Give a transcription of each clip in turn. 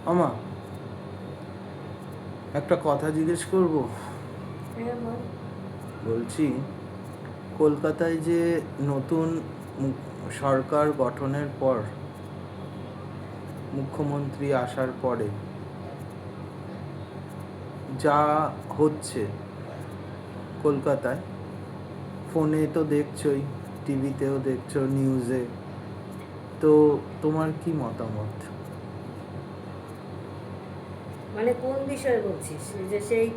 আমা একটা কথা জিজ্ঞেস করব। বলছি, কলকাতায় যে নতুন সরকার গঠনের পর, মুখ্যমন্ত্রী আসার পরে যা হচ্ছে কলকাতায়, ফোনে তো দেখছোই, টিভিতেও দেখছো, নিউজে, তো তোমার কি মতামত? মানে কোন বিষয়ে বলছিস? যে সেই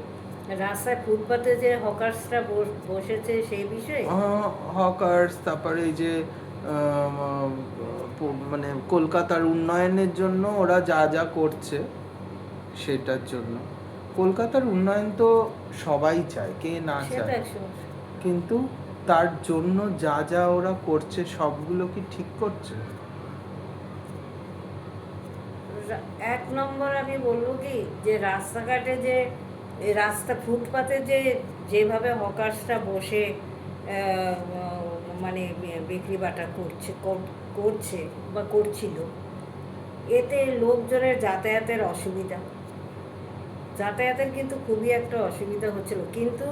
রাস্তায় ফুটপাতে যে হকার্সরা বসেছে সেই বিষয়ে? হকার্স, তারপরে এই যে মানে কলকাতার উন্নয়নের জন্য ওরা যা যা করছে সেটার জন্য। কলকাতার উন্নয়ন তো সবাই চায়, কে না চায়, কিন্তু তার জন্য যা যা ওরা করছে সবগুলো কি ঠিক করছে? এক নম্বর আমি বলবো কি, যে রাস্তাঘাটে যে রাস্তা ফুটপাতে যে যেভাবে হকার্সরা বসে মানে বিক্রি বাটা করছে বা করছিল, এতে লোকজনের যাতায়াতের কিন্তু খুবই একটা অসুবিধা হচ্ছিল। কিন্তু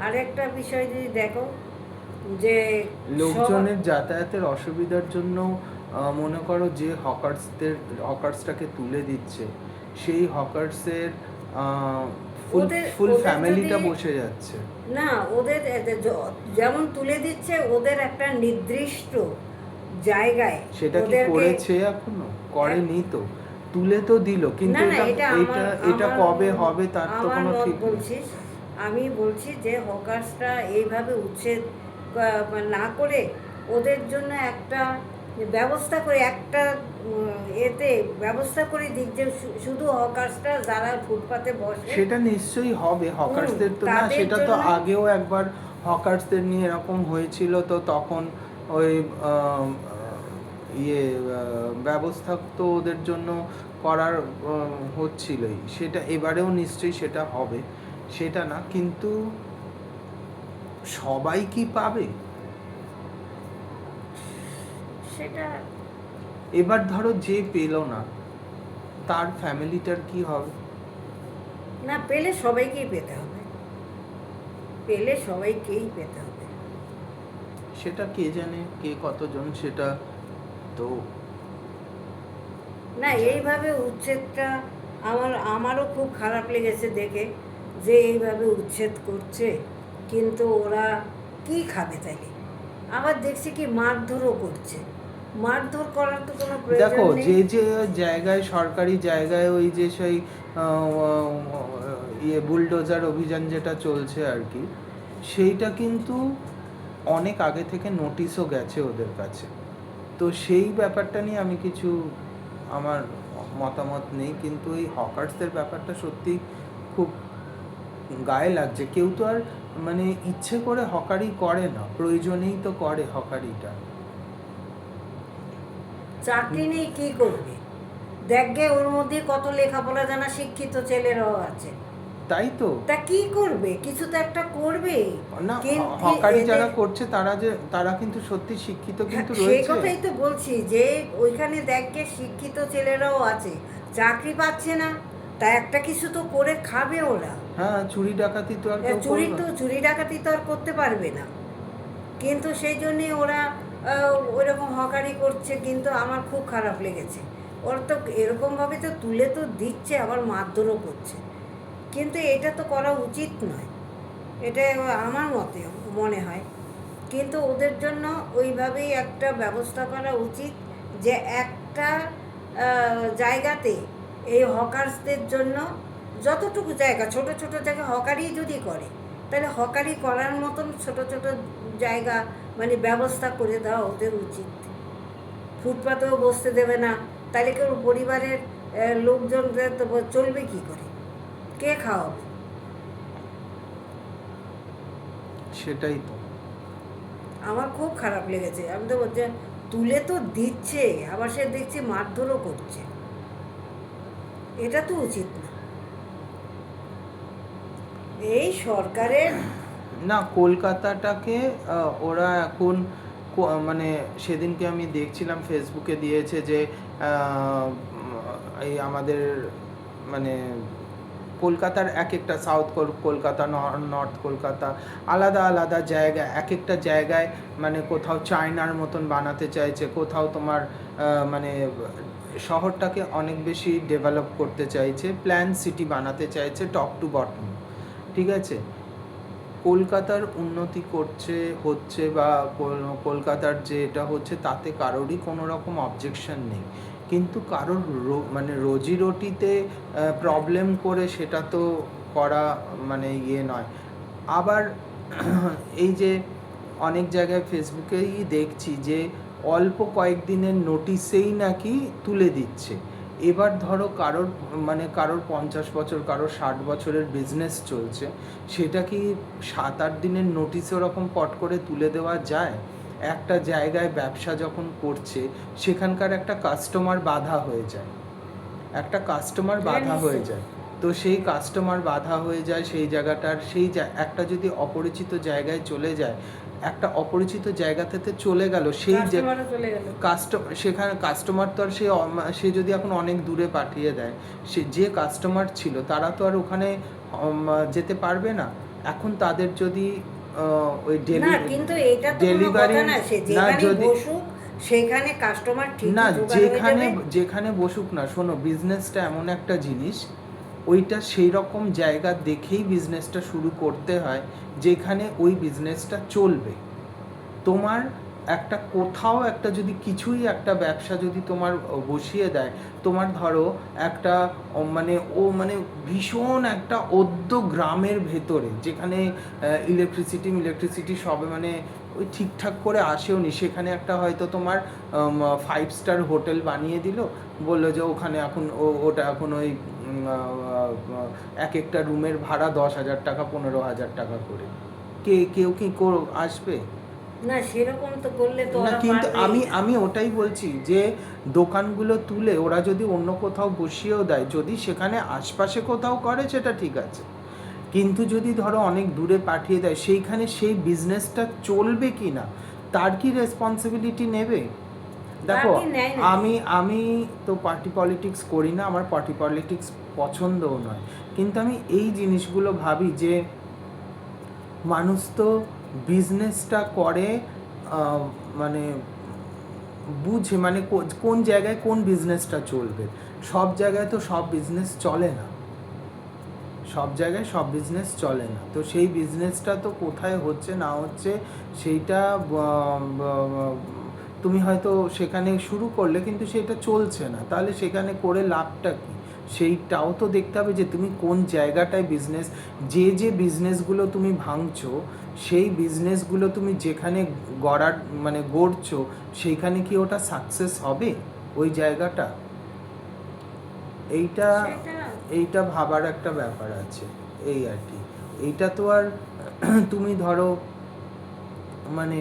আরেকটা বিষয় যদি দেখো, যে লোকজনের যাতায়াতের অসুবিধার জন্য মনে করো যে হকার্সটাকে তুলে দিচ্ছে, সেই হকার্সের ফুল ফ্যামিলিটা বসে যাচ্ছে না। ওদের যেমন তুলে দিচ্ছে, ওদের একটা নির্দিষ্ট জায়গায় সেটা কি করেছে? এখনো করেনি তো, তুলে তো দিল, কিন্তু এটা কবে হবে তার তো কোনো ঠিক বলছিস। আমি বলছি যে হকার্সরা এইভাবে উচ্ছেদ না করে ওদের জন্য একটা ব্যবস্থা করে, একটা এতে ব্যবস্থা করে দিক, যে শুধু হকার্সরা যারা ফুটপাতে বসে, সেটা নিশ্চয়ই হবে। হকার্সদের তো না, সেটা তো আগেও একবার হকার্সদের নিয়ে এরকম হয়েছিল, তো তখন ওই ব্যবস্থা তো ওদের জন্য করার হচ্ছিলই, সেটা এবারেও নিশ্চয়ই সেটা হবে, সেটা না, কিন্তু সবাই কি পাবে সেটা? এবার ধরো যে পেল না, তার ফ্যামিলিটার কি হবে? না, পেলে সবাইকেই পেতে হবে, পেলে সবাইকেই পেতে হবে। সেটা কে জানে, কে কতজন, সেটা তো না, এইভাবে উচ্ছেদটা আমারও খুব খারাপ লেগেছে দেখে, যে এইভাবে উচ্ছেদ করছে। কিন্তু ওরা কি খাবে তাইলে? আবার দেখছি কি মারধরও করছে। মারধর করার তো কোনো প্রয়োজন দেখো, নেই। যে জায়গায়, সরকারি জায়গায় ওই যে সেই বুলডোজার অভিযান যেটা চলছে আর কি, সেইটা কিন্তু অনেক আগে থেকে নোটিশও গেছে ওদের কাছে, তো সেই ব্যাপারটা নিয়ে আমি কিছু, আমার মতামত নেই, কিন্তু এই হকার্সদের ব্যাপারটা সত্যি খুব গায়ে লাগছে। কেউ তো আর মানে ইচ্ছে করে হকারি করে না, প্রয়োজনেই তো করে হকারিটা। চাকরি নেই, কি করবে? দেখবে ওর মধ্যে কত লেখাপড়া জানা শিক্ষিত ছেলেরাও আছে, তাই তো। তা কি করবে? কিছু তো একটা করবে না, হকারি যারা করছে তারা কিন্তু সত্যি শিক্ষিত কিন্তু রয়েছে। সেই কথাই তো বলছি, যে ওইখানে দেখবে শিক্ষিত ছেলেরাও আছে, চাকরি পাচ্ছে না, তা একটা কিছু তো করে খাবে ওরা। হ্যাঁ, চুরি ডাকাতি তো আর চুরি ডাকাতি তো আর করতে পারবে না, কিন্তু সেই জন্যে ওরা ওইরকম হকারি করছে। কিন্তু আমার খুব খারাপ লেগেছে, ওরা তো এরকমভাবে তো তুলে তো দিচ্ছে, আবার মারধরও করছে। কিন্তু এটা তো করা উচিত নয়, এটা আমার মনে হয়। কিন্তু ওদের জন্য ওইভাবেই একটা ব্যবস্থা করা উচিত, যে একটা জায়গাতে এই হকার্সদের জন্য যতটুকু জায়গা, ছোট ছোট জায়গা হকারি যদি করে, তাহলে হকারি করার মতন ছোট ছোট জায়গা মানে ব্যবস্থা করে দেওয়া ওদের উচিত। ফুটপাতেও বসতে দেবে না, তাহলে কেউ পরিবারের লোকজনদের তো চলবে কি করে? কে খাওয়াবে? সেটাই তো আমার খুব খারাপ লেগেছে। আমি তো বলছি, তুলে তো দিচ্ছে, আবার সে দেখছি মারধরও করছে, এটা তো উচিত না এই সরকারের। না, কলকাতাটাকে ওরা এখন মানে সেদিনকে আমি দেখছিলাম ফেসবুকে দিয়েছে যে এই আমাদের মানে কলকাতার এক একটা সাউথ কলকাতা, নর্থ কলকাতা, আলাদা আলাদা জায়গা, এক একটা জায়গায় মানে কোথাও চায়নার মতন বানাতে চাইছে, কোথাও তোমার মানে শহরটাকে অনেক বেশি ডেভেলপ করতে চাইছে, প্ল্যান সিটি বানাতে চাইছে টপ টু বটম। ঠিক আছে, কলকাতার উন্নতি হচ্ছে বা কলকাতার যে এটা হচ্ছে তাতে কারোরই কোনো রকম অবজেকশন নেই, কিন্তু কারোর মানে রোজি রুটিতে প্রবলেম করে সেটা তো করা মানে নয়। আবার এই যে অনেক জায়গায় ফেসবুকেই দেখছি যে অল্প কয়েকদিনের নোটিশেই নাকি তুলে দিচ্ছে। এবার ধরো কারোর 50 বছর, কারোর 60 বছরের বিজনেস চলছে, সেটা কি 7-8 দিনের নোটিশে ওরকম পট করে তুলে দেওয়া যায়? একটা জায়গায় ব্যবসা যখন করছে সেখানকার একটা কাস্টমার বাধা হয়ে যায়, তো সেই কাস্টমার বাধা হয়ে যায় সেই জায়গাটার, একটা যদি অপরিচিত জায়গায় চলে যায়, একটা অপরিচিত জায়গা থেকে চলে গেল, সেখানে কাস্টমার তো আর সে যদি এখন অনেক দূরে পাঠিয়ে দেয়, সে যে কাস্টমার ছিল তারা তো আর ওখানে যেতে পারবে না। এখন তাদের যদি ওই ডেলিভারি না, যদি সেখানে কাস্টমার না, যেখানে বসুক না, শোনো, বিজনেসটা এমন একটা জিনিস, ওইটা সেই রকম জায়গা দেখেই বিজনেসটা শুরু করতে হয় যেখানে ওই বিজনেসটা চলবে। তোমার কোথাও একটা যদি কিছুই একটা ব্যবসা যদি তোমার বসিয়ে দেয়, তোমার ধরো একটা মানে ভীষণ একটা গ্রামের ভেতরে, যেখানে ইলেকট্রিসিটি সবে মানে ওই ঠিকঠাক করে আসেও নি, সেখানে একটা হয়তো তোমার 5 স্টার হোটেল বানিয়ে দিল, বললো যে ওখানে এখন ওটা এখন ওই এক একটা রুমের ভাড়া 10,000 টাকা, 15,000 টাকা করে। কেউ কি আসবে না? সেরকম তো করলে তো না, কিন্তু আমি ওটাই বলছি যে দোকানগুলো তুলে ওরা যদি অন্য কোথাও বসিয়েও দেয়, যদি সেখানে আশপাশে কোথাও করে সেটা ঠিক আছে, কিন্তু যদি ধরো অনেক দূরে পাঠিয়ে দেয়, সেইখানে সেই বিজনেসটা চলবে কি না তার কি রেসপন্সিবিলিটি নেবে? দেখো, আমি তো পার্টি পলিটিক্স করি না, আমার পার্টি পলিটিক্স পছন্দও নয়, কিন্তু আমি এই জিনিসগুলো ভাবি যে মানুষ তো বিজনেসটা করে মানে বুঝে, মানে কোন জায়গায় কোন বিজনেসটা চলবে। সব জায়গায় তো সব বিজনেস চলে না, তো সেই বিজনেসটা তো কোথায় হচ্ছে না হচ্ছে সেইটা তুমি হয়তো সেখানে শুরু করলে কিন্তু সেটা চলছে না, তাহলে সেখানে করে লাভটা কী? সেইটাও তো দেখতে হবে যে তুমি কোন জায়গাটায় যে বিজনেসগুলো তুমি ভাঙছো, সেই বিজনেসগুলো তুমি যেখানে গড়ছো, সেইখানে কি ওটা সাকসেস হবে ওই জায়গাটা? এইটা ভাবার একটা ব্যাপার আছে, এই আর কি। এইটা তো আর তুমি ধরো মানে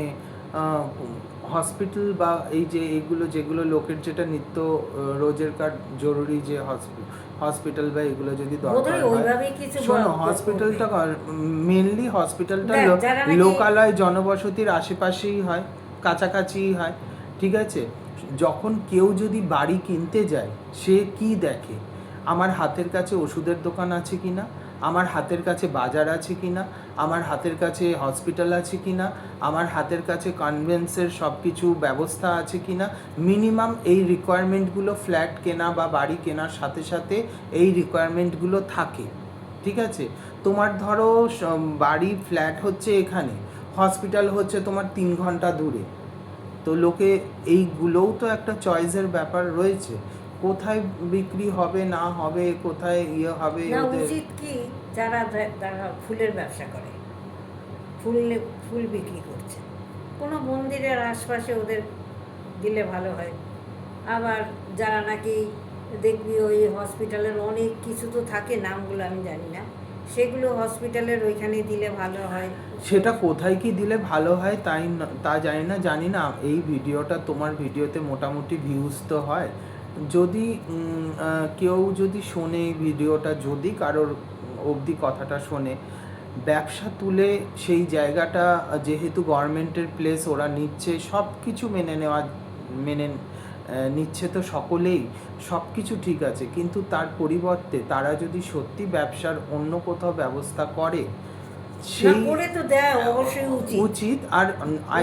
হসপিটাল বা এই যে এইগুলো যেগুলো লোকের যেটা নিত্য রোজের কার জরুরি যে হসপিটাল বা এগুলো যদি দরকার হয়, শোনো, হসপিটালটা মেনলি লোকালয় জনবসতির আশেপাশেই হয়, কাছাকাছিই হয়। ঠিক আছে, যখন কেউ যদি বাড়ি কিনতে যায়, সে কি দেখে? আমার হাতের কাছে ওষুধের দোকান আছে কিনা, আমার হাতের কাছে বাজার আছে কিনা, আমার হাতের কাছে হসপিটাল আছে কিনা, আমার হাতের কাছে কনভেন্সের সব কিছু ব্যবস্থা আছে কিনা। মিনিমাম এই রিকোয়ারমেন্টগুলো ফ্ল্যাট কেনা বা বাড়ি কেনার সাথে সাথে এই রিকোয়ারমেন্টগুলো থাকে। ঠিক আছে, তোমার ধরো বাড়ি ফ্ল্যাট হচ্ছে এখানে, হসপিটাল হচ্ছে তোমার 3 ঘন্টা দূরে, তো লোকে এইগুলোও তো একটা চয়েসের ব্যাপার রয়েছে, কোথায় বিক্রি হবে না হবে, কোথায় হবে। উচিত কি, যারা ফুলের ব্যবসা করে, ফুল বিক্রি করছে, কোনো মন্দিরের আশপাশে ওদের দিলে ভালো হয়। আবার যারা নাকি দেখবি ওই হসপিটালের অনেক কিছু তো থাকে, নামগুলো আমি জানি না, সেগুলো হসপিটালের ওইখানে দিলে ভালো হয়। সেটা কোথায় কি দিলে ভালো হয় তা জানি না। এই ভিডিওটা, তোমার ভিডিওতে মোটামুটি ভিউজ তো হয়, যদি কেউ যদি শোনে ভিডিওটা, যদি কারোর অবধি কথাটা শোনে, ব্যবসা তুলে সেই জায়গাটা যেহেতু গভর্নমেন্টের প্লেস, ওরা নিচ্ছে, সব কিছু মেনে নিচ্ছে তো সকলেই, সব কিছু ঠিক আছে, কিন্তু তার পরিবর্তে তারা যদি সত্যি ব্যবসার অন্য কোথাও ব্যবস্থা করে না সেই করে তো দেয় অবশ্যই উচিত। উচিত। আর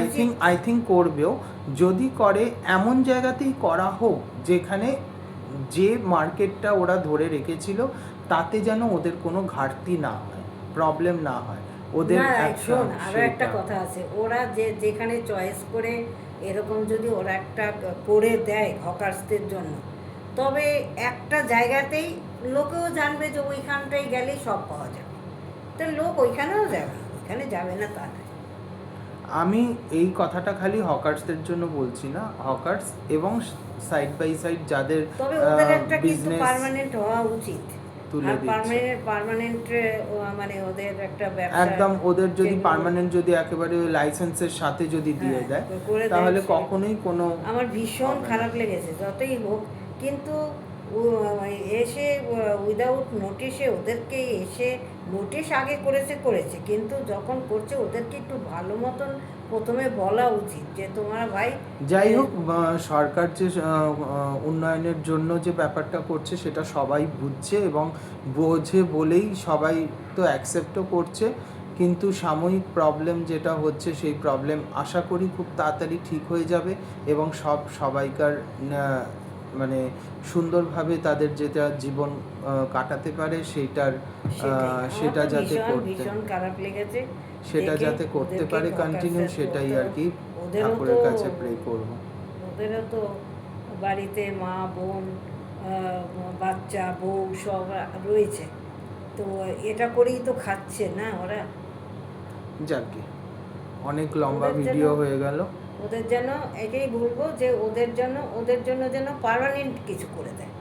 উচিত। আই থিঙ্ক করবেও। যদি করে এমন জায়গাতেই করা হোক যেখানে যে মার্কেটটা ওরা ধরে রেখেছিল তাতে যেন ওদের কোনো ঘাটতি না হয়, প্রবলেম না হয় ওদের না একটা শোন, আরো একটা সেটা। কথা আছে, ওরা যেখানে চয়েস করে এরকম যদি ওরা একটা করে দেয় হকার্সদের জন্য, তবে একটা জায়গাতেই লোকেও জানবে যে ওইখানটাই গেলেই সব পাওয়া যাবে, তো লোক ওইখানেও যাবে, ওইখানে যাবে না তা নয়। আমি এই কথাটা খালি হকার্সদের জন্য বলছি না, হকার্স এবং সাইড বাই সাইড যাদের তবে ওদের একটা কিন্তু বিজনেস পার্মানেন্ট হওয়া উচিত। তুলে আর দিচ্ছে পার্মানেন্ট মানে ওদের একটা ব্যবসা একদম, ওদের যদি যেগুলো- পার্মানেন্ট যদি একেবারে লাইসেন্সের সাথে যদি দিয়ে হ্যাঁ, দেয় করে দেয় তাহলে সে- কখনোই কোনো আমার ভীষণ হবে না। খারাপ লেগেছে যতই হোক, কিন্তু এসে উইদাউট নোটিশে ওদেরকে এসে নোটিশ আগে করেছে, কিন্তু যখন করছে ওদেরকে একটু ভালো মতন প্রথমে বলা উচিত যে তোমরা ভাই যাই হোক, সরকার যে উন্নয়নের জন্য যে ব্যাপারটা করছে সেটা সবাই বুঝছে এবং বোঝে বলেই সবাই তো অ্যাকসেপ্টও করছে, কিন্তু সাময়িক প্রবলেম যেটা হচ্ছে সেই প্রবলেম আশা করি খুব তাড়াতাড়ি ঠিক হয়ে যাবে এবং সবাইকার মানে সুন্দরভাবে তাদের যেটা জীবন কাটাতে পারে সেইটার সেটা আমার তো যাতে ভীষণ করতে ভীষণ খারাপ লেগেছে সেটা দেখে যাতে করতে ওদেরকে পারে হকার্সের কন্টিনিউ, সেটাই আর কি ওদেরও ঠাকুরের তো কাছে প্রে করব। ওদেরও তো বাড়িতে মা বোন বাচ্চা বউ সব রয়েছে, তো এটা করেই তো খাচ্ছে না ওরা। যাকে অনেক লম্বা ওদের ভিডিও যেন- হয়ে গেল। ওদের যেন এটাই বলবো যে ওদের জন্য যেন পার্মানেন্ট কিছু করে দেয়।